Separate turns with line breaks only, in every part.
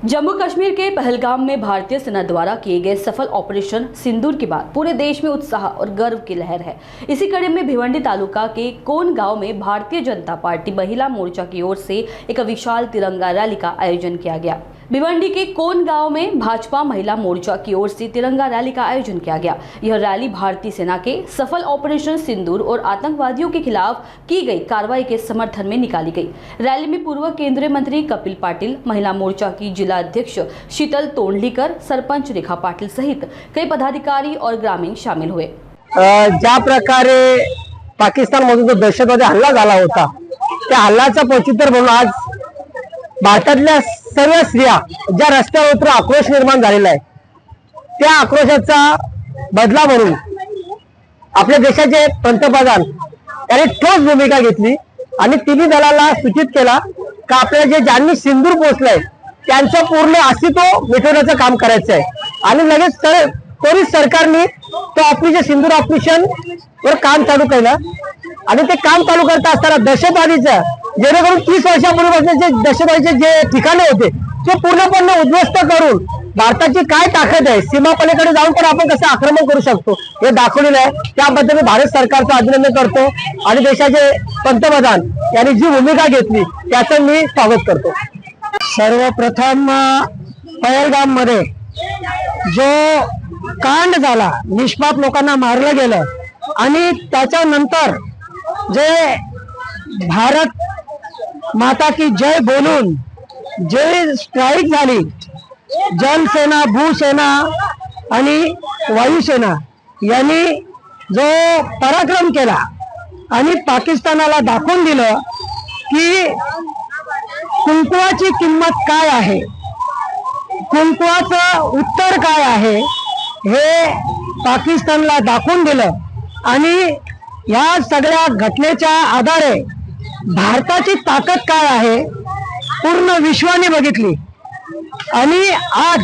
जम्मू कश्मीर के पहलगाम में भारतीय सेना द्वारा किए गए सफल ऑपरेशन सिंदूर के बाद पूरे देश में उत्साह और गर्व की लहर है। इसी कड़ी में भिवंडी तालुका के कोन गांव में भारतीय जनता पार्टी महिला मोर्चा की ओर से एक विशाल तिरंगा रैली का आयोजन किया गया। भिवंडी के कोन गांव में भाजपा महिला मोर्चा की ओर से तिरंगा रैली का आयोजन किया गया। यह रैली भारतीय सेना के सफल ऑपरेशन सिंदूर और आतंकवादियों के खिलाफ की गई कार्रवाई के समर्थन में निकाली गई। रैली में पूर्व केंद्रीय मंत्री कपिल पाटिल, महिला मोर्चा की जिला अध्यक्ष शीतल तोंडलीकर, सरपंच रेखा पाटिल सहित कई पदाधिकारी और ग्रामीण शामिल हुए।
ज्या प्रकारे पाकिस्तानमधून जो दहशतवादी हल्ला झाला होता त्या हल्ल्याचा प्रत्युत्तर म्हणून आज भारतातल्या सर्व स्त्रिया ज्या रस्त्यावर उतरून आक्रोश निर्माण झालेला आहे त्या आक्रोशाचा बदला म्हणून आपल्या देशाचे पंतप्रधान यांनी ठोस भूमिका घेतली आणि तिन्ही दलाला सूचित केला की आपल्याला जे ज्यांनी सिंदूर पोचलंय त्यांचं पूर्ण अस्तित्व मिटवण्याचं काम करायचं आहे आणि लगेच त्वरित सरकारने तो ऑपरेशन सिंदूर ऑपरेशन वर काम चालू केलं आणि ते काम चालू करता असताना दहशतवादीचं जेणेकरून 30 वर्षापूर्वीपासून जे दहशतवादीचे जे ठिकाणे होते ते पूर्णपणे उद्ध्वस्त करून भारताची काय ताकद आहे, सीमापलीकडे जाऊन पण आपण कसं आक्रमण करू शकतो हे दाखवलेलं आहे। त्याबद्दल मी भारत सरकारचं अभिनंदन करतो आणि देशाचे पंतप्रधान यांनी जी भूमिका घेतली त्याचं मी स्वागत करतो। सर्वप्रथम पहलगाम मध्ये जो कांड झाला, निष्पाप लोकांना मारलं गेलं आणि त्याच्यानंतर जे भारत माता की जय बोलून जे स्ट्राईक झाली, जलसेना, भूसेना आणि वायुसेना यांनी जो पराक्रम केला आणि पाकिस्तानाला दाखवून दिलं की कुंकवाची किंमत काय आहे, कुंकवाचं उत्तर काय आहे हे पाकिस्तानला दाखवून दिलं आणि या सगळ्या घटनेच्या आधारे भारताची ताकद काय आहे पूर्ण विश्वाने बघितली आणि आज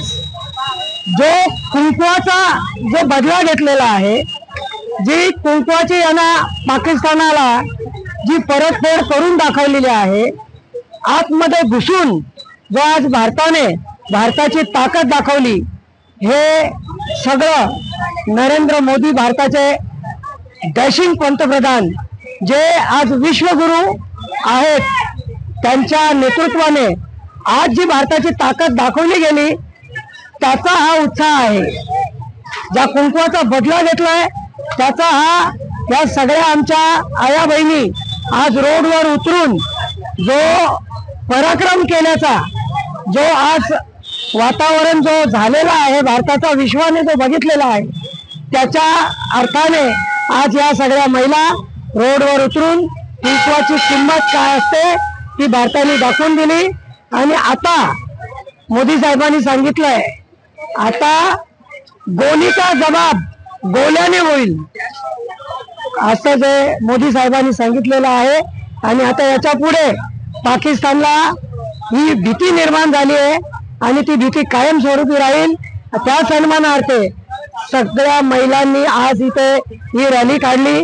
जो कुंकवाचा जो बदला घेतलेला आहे, जी कुंकवाची यांना पाकिस्तानाला जी परतफेड करून दाखवलेली आहे, आतमध्ये घुसून जो आज भारताने भारताची ताकद दाखवली, हे सगळं नरेंद्र मोदी भारताचे डॅशिंग पंतप्रधान जे आज विश्वगुरु आहेत त्यांच्या नेतृत्वाने आज जी भारताची ताकद दाखवली गेली त्याचा हा उत्साह आहे। ज्या कुंकवाचा बदला घेतलाय त्याचा हा या सगळ्या आमच्या आया बहिणी आज रोडवर उतरून जो पराक्रम केल्याचा जो आज वातावरण जो झालेला आहे, भारताचा विश्वाने जो बघितलेला आहे त्याच्या अर्थाने आज या सगळ्या महिला रोडवर उतरून कुंकवाची किंमत काय असते ती भारताने दाखवून दिली आणि आता मोदी साहेबांनी सांगितलंय आता गोलीचा जबाब गोल्याने होईल असं जे मोदी साहेबांनी सांगितलेलं आहे। आणि आता याच्या पुढे पाकिस्तानला ही भीती निर्माण झाली आहे आणि ती भीती कायमस्वरूपी राहील। त्या सन्मानार्थ सगळ्या महिलांनी आज इथे ही रॅली काढली